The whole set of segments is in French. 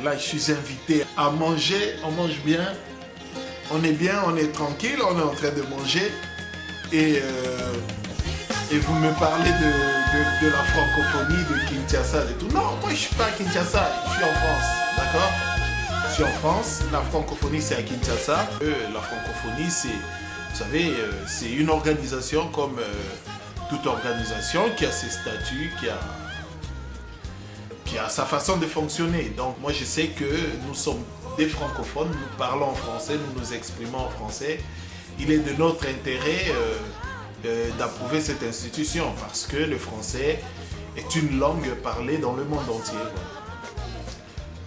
Là, je suis invité à manger, on mange bien, on est tranquille, on est en train de manger. Et vous me parlez de la francophonie, de Kinshasa et tout. Non, moi je suis pas à Kinshasa, je suis en France, d'accord? Je suis en France, la francophonie c'est à Kinshasa. La francophonie c'est, vous savez, c'est une organisation comme toute organisation qui a ses statuts, qui a sa façon de fonctionner. Donc moi je sais que nous sommes des francophones, nous parlons en français, nous nous exprimons en français. Il est de notre intérêt d'approuver cette institution parce que le français est une langue parlée dans le monde entier.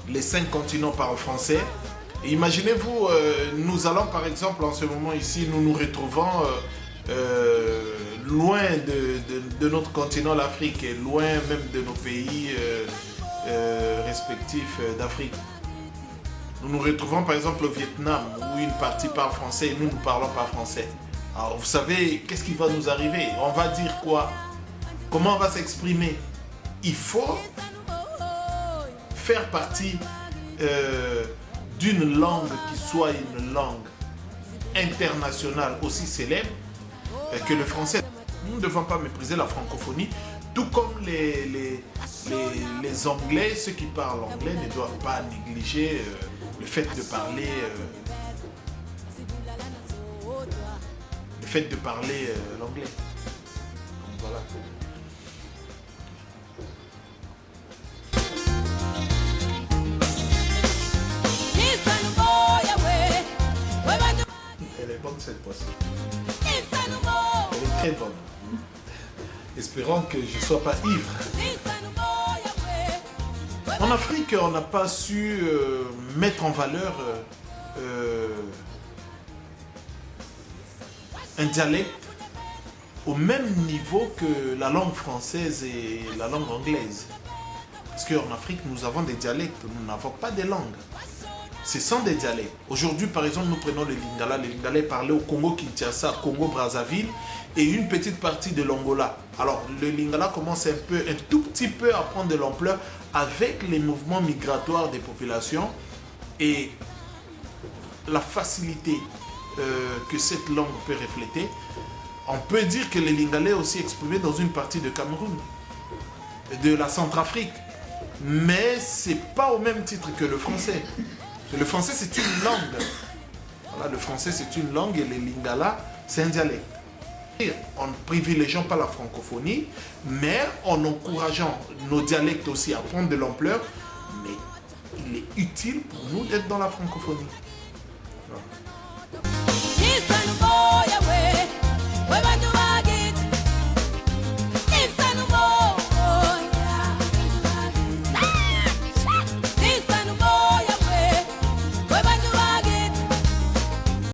Les 5 continents parlent français. Et imaginez-vous, nous allons par exemple en ce moment ici, nous nous retrouvons loin de notre continent, l'Afrique, et loin même de nos pays respectifs d'Afrique. Nous nous retrouvons par exemple au Vietnam où une partie parle français et nous ne parlons pas français. Alors vous savez, qu'est-ce qui va nous arriver? On va dire quoi? Comment on va s'exprimer? Il faut faire partie d'une langue qui soit une langue internationale aussi célèbre que le français. Nous ne devons pas mépriser la francophonie, tout comme les Anglais, ceux qui parlent anglais ne doivent pas négliger le fait de parler l'anglais. Donc voilà. Elle est bonne cette poisson. Elle est très bonne. Espérons que je ne sois pas ivre. En Afrique, on n'a pas su mettre en valeur un dialecte au même niveau que la langue française et la langue anglaise. Parce qu'en Afrique, nous avons des dialectes, nous n'avons pas des langues. Ce sont des dialectes. Aujourd'hui, par exemple, nous prenons le Lingala. Le Lingala est parlé au Congo-Kinshasa, Congo-Brazzaville et une petite partie de l'Angola. Alors, le Lingala commence un tout petit peu à prendre de l'ampleur avec les mouvements migratoires des populations et la facilité que cette langue peut refléter. On peut dire que le Lingala est aussi exprimé dans une partie de Cameroun, de la Centrafrique. Mais ce n'est pas au même titre que le français. Le français, c'est une langue. Voilà, le français, c'est une langue et le Lingala, c'est un dialecte. En ne privilégiant pas la francophonie, mais en encourageant nos dialectes aussi à prendre de l'ampleur, mais il est utile pour nous d'être dans la francophonie. Voilà.